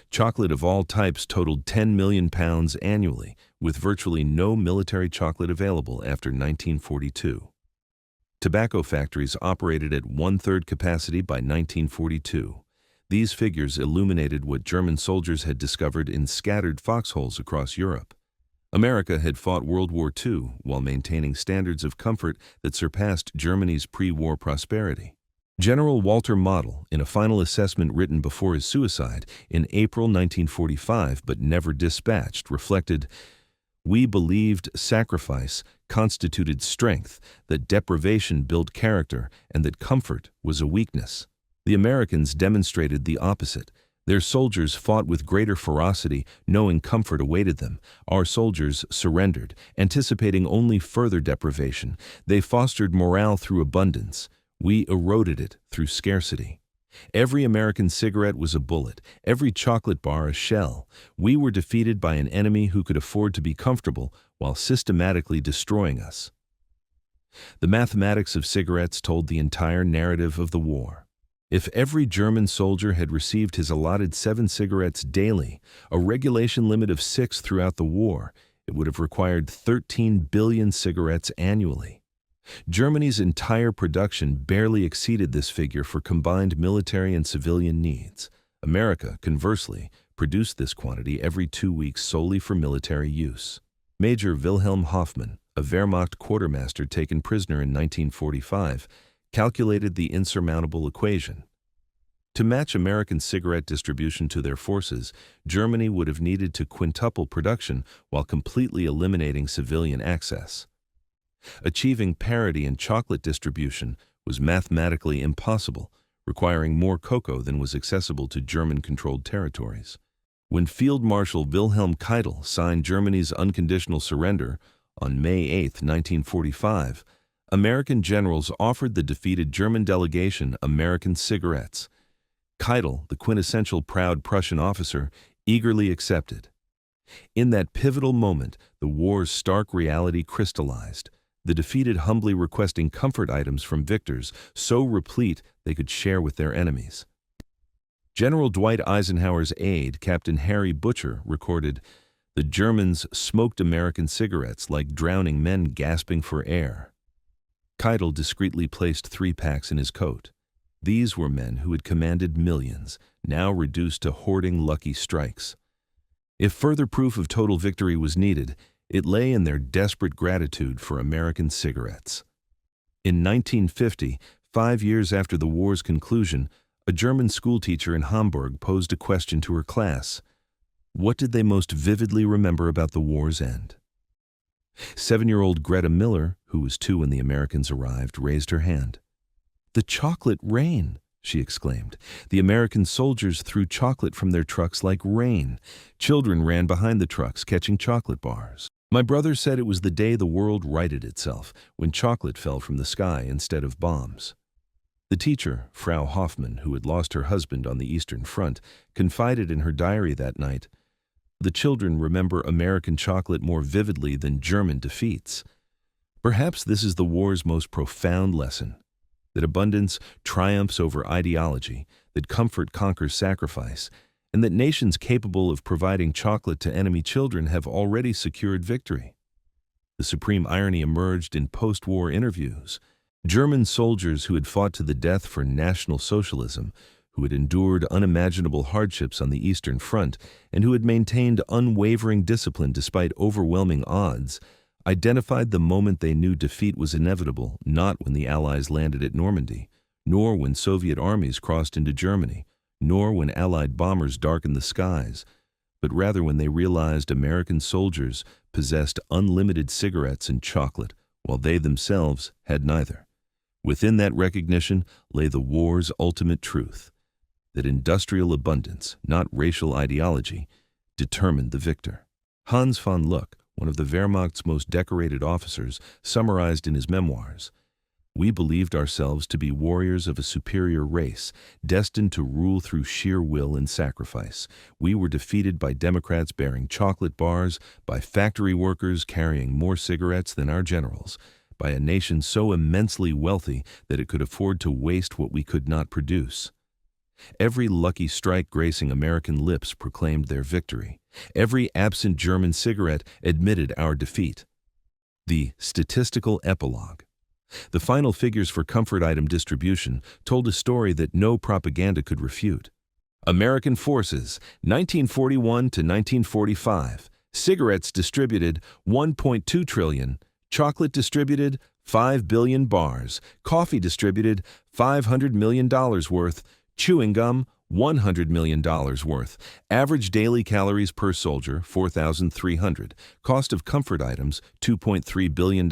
S1: Chocolate of all types totaled 10 million pounds annually, with virtually no military chocolate available after 1942. Tobacco factories operated at one-third capacity by 1942. These figures illuminated what German soldiers had discovered in scattered foxholes across Europe. America had fought World War II while maintaining standards of comfort that surpassed Germany's pre-war prosperity. General Walter Model, in a final assessment written before his suicide in April 1945 but never dispatched, reflected, "We believed sacrifice constituted strength, that deprivation built character, and that comfort was a weakness. The Americans demonstrated the opposite. Their soldiers fought with greater ferocity, knowing comfort awaited them. Our soldiers surrendered, anticipating only further deprivation. They fostered morale through abundance. We eroded it through scarcity. Every American cigarette was a bullet, every chocolate bar a shell. We were defeated by an enemy who could afford to be comfortable while systematically destroying us." The mathematics of cigarettes told the entire narrative of the war. If every German soldier had received his allotted 7 cigarettes daily, a regulation limit of 6 throughout the war, it would have required 13 billion cigarettes annually. Germany's entire production barely exceeded this figure for combined military and civilian needs. America, conversely, produced this quantity every 2 weeks solely for military use. Major Wilhelm Hoffmann, a Wehrmacht quartermaster taken prisoner in 1945, calculated the insurmountable equation. To match American cigarette distribution to their forces, Germany would have needed to quintuple production while completely eliminating civilian access. Achieving parity in chocolate distribution was mathematically impossible, requiring more cocoa than was accessible to German-controlled territories. When Field Marshal Wilhelm Keitel signed Germany's unconditional surrender on May 8, 1945, American generals offered the defeated German delegation American cigarettes. Keitel, the quintessential proud Prussian officer, eagerly accepted. In that pivotal moment, the war's stark reality crystallized, the defeated humbly requesting comfort items from victors so replete they could share with their enemies. General Dwight Eisenhower's aide, Captain Harry Butcher, recorded, "The Germans smoked American cigarettes like drowning men gasping for air." Keitel discreetly placed 3 packs in his coat. These were men who had commanded millions, now reduced to hoarding lucky strikes. If further proof of total victory was needed, it lay in their desperate gratitude for American cigarettes. In 1950, 5 years after the war's conclusion, a German schoolteacher in Hamburg posed a question to her class. What did they most vividly remember about the war's end? 7-year-old Greta Miller, who was 2 when the Americans arrived, raised her hand. "The chocolate rain," she exclaimed. "The American soldiers threw chocolate from their trucks like rain. Children ran behind the trucks catching chocolate bars. My brother said it was the day the world righted itself, when chocolate fell from the sky instead of bombs." The teacher, Frau Hoffmann, who had lost her husband on the Eastern Front, confided in her diary that night, "The children remember American chocolate more vividly than German defeats." Perhaps this is the war's most profound lesson, that abundance triumphs over ideology, that comfort conquers sacrifice, and that nations capable of providing chocolate to enemy children have already secured victory. The supreme irony emerged in post-war interviews. German soldiers who had fought to the death for National Socialism, who had endured unimaginable hardships on the Eastern Front, and who had maintained unwavering discipline despite overwhelming odds, identified the moment they knew defeat was inevitable, not when the Allies landed at Normandy, nor when Soviet armies crossed into Germany, nor when Allied bombers darkened the skies, but rather when they realized American soldiers possessed unlimited cigarettes and chocolate, while they themselves had neither. Within that recognition lay the war's ultimate truth, that industrial abundance, not racial ideology, determined the victor. Hans von Luck, one of the Wehrmacht's most decorated officers, summarized in his memoirs, "We believed ourselves to be warriors of a superior race, destined to rule through sheer will and sacrifice. We were defeated by Democrats bearing chocolate bars, by factory workers carrying more cigarettes than our generals, by a nation so immensely wealthy that it could afford to waste what we could not produce. Every lucky strike gracing American lips proclaimed their victory. Every absent German cigarette admitted our defeat." The statistical epilogue. The final figures for comfort item distribution told a story that no propaganda could refute. American forces, 1941 to 1945. Cigarettes distributed 1.2 trillion. Chocolate distributed 5 billion bars. Coffee distributed $500 million worth. Chewing gum, $100 million worth. Average daily calories per soldier, 4,300. Cost of comfort items, $2.3 billion.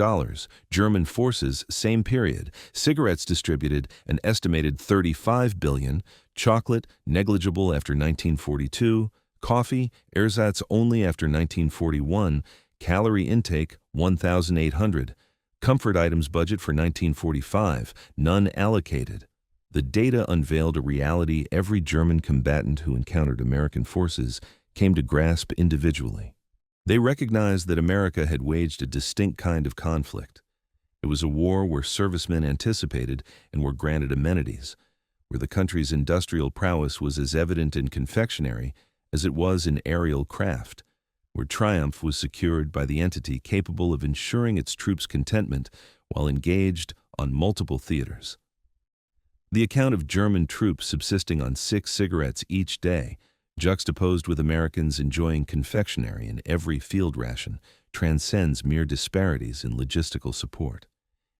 S1: German forces, same period. Cigarettes distributed, an estimated 35 billion. Chocolate, negligible after 1942. Coffee, ersatz only after 1941. Calorie intake, 1,800. Comfort items budget for 1945, none allocated. The data unveiled a reality every German combatant who encountered American forces came to grasp individually. They recognized that America had waged a distinct kind of conflict. It was a war where servicemen anticipated and were granted amenities, where the country's industrial prowess was as evident in confectionery as it was in aerial craft, where triumph was secured by the entity capable of ensuring its troops' contentment while engaged on multiple theaters. The account of German troops subsisting on 6 cigarettes each day, juxtaposed with Americans enjoying confectionery in every field ration, transcends mere disparities in logistical support.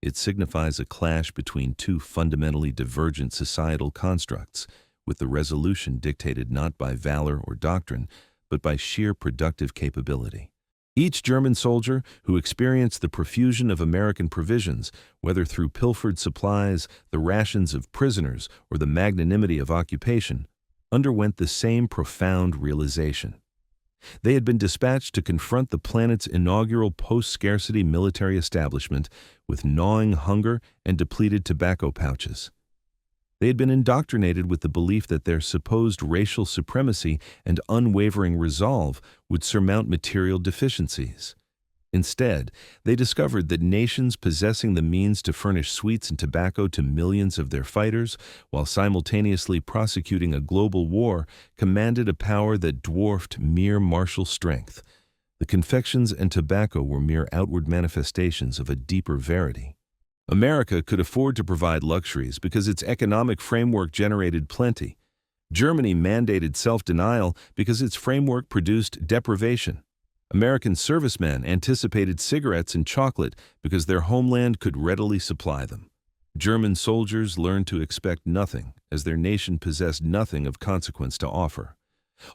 S1: It signifies a clash between 2 fundamentally divergent societal constructs, with the resolution dictated not by valor or doctrine, but by sheer productive capability. Each German soldier who experienced the profusion of American provisions, whether through pilfered supplies, the rations of prisoners, or the magnanimity of occupation, underwent the same profound realization. They had been dispatched to confront the planet's inaugural post-scarcity military establishment with gnawing hunger and depleted tobacco pouches. They had been indoctrinated with the belief that their supposed racial supremacy and unwavering resolve would surmount material deficiencies. Instead, they discovered that nations possessing the means to furnish sweets and tobacco to millions of their fighters, while simultaneously prosecuting a global war, commanded a power that dwarfed mere martial strength. The confections and tobacco were mere outward manifestations of a deeper verity. America could afford to provide luxuries because its economic framework generated plenty. Germany mandated self-denial because its framework produced deprivation. American servicemen anticipated cigarettes and chocolate because their homeland could readily supply them. German soldiers learned to expect nothing, as their nation possessed nothing of consequence to offer.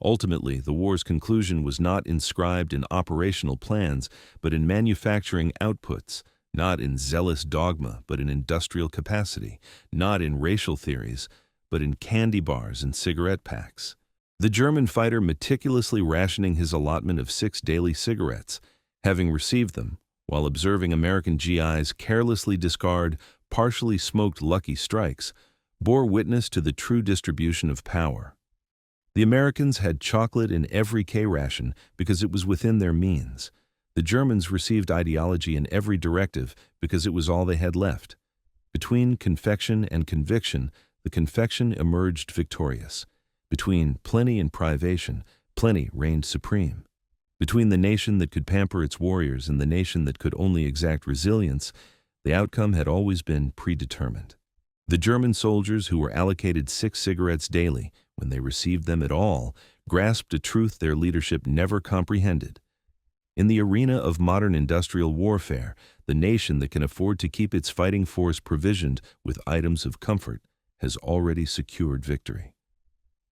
S1: Ultimately, the war's conclusion was not inscribed in operational plans, but in manufacturing outputs, not in zealous dogma, but in industrial capacity, not in racial theories, but in candy bars and cigarette packs. The German fighter meticulously rationing his allotment of 6 daily cigarettes, having received them, while observing American GIs carelessly discard partially smoked Lucky Strikes, bore witness to the true distribution of power. The Americans had chocolate in every K-ration because it was within their means. The Germans received ideology in every directive because it was all they had left. Between confection and conviction, the confection emerged victorious. Between plenty and privation, plenty reigned supreme. Between the nation that could pamper its warriors and the nation that could only exact resilience, the outcome had always been predetermined. The German soldiers who were allocated 6 cigarettes daily, when they received them at all, grasped a truth their leadership never comprehended. In the arena of modern industrial warfare, the nation that can afford to keep its fighting force provisioned with items of comfort has already secured victory.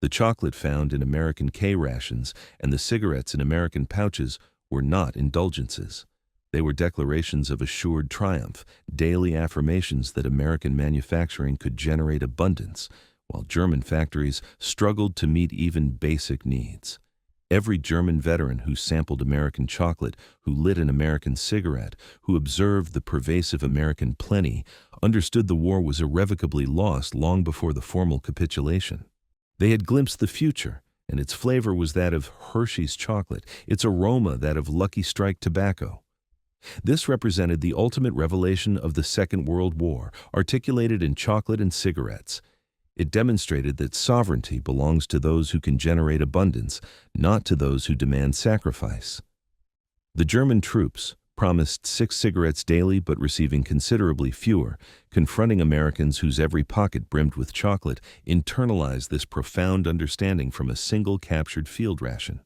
S1: The chocolate found in American K-rations and the cigarettes in American pouches were not indulgences. They were declarations of assured triumph, daily affirmations that American manufacturing could generate abundance, while German factories struggled to meet even basic needs. Every German veteran who sampled American chocolate, who lit an American cigarette, who observed the pervasive American plenty, understood the war was irrevocably lost long before the formal capitulation. They had glimpsed the future, and its flavor was that of Hershey's chocolate, its aroma that of Lucky Strike tobacco. This represented the ultimate revelation of the Second World War, articulated in chocolate and cigarettes. It demonstrated that sovereignty belongs to those who can generate abundance, not to those who demand sacrifice. The German troops, promised 6 cigarettes daily but receiving considerably fewer, confronting Americans whose every pocket brimmed with chocolate, internalized this profound understanding from a single captured field ration.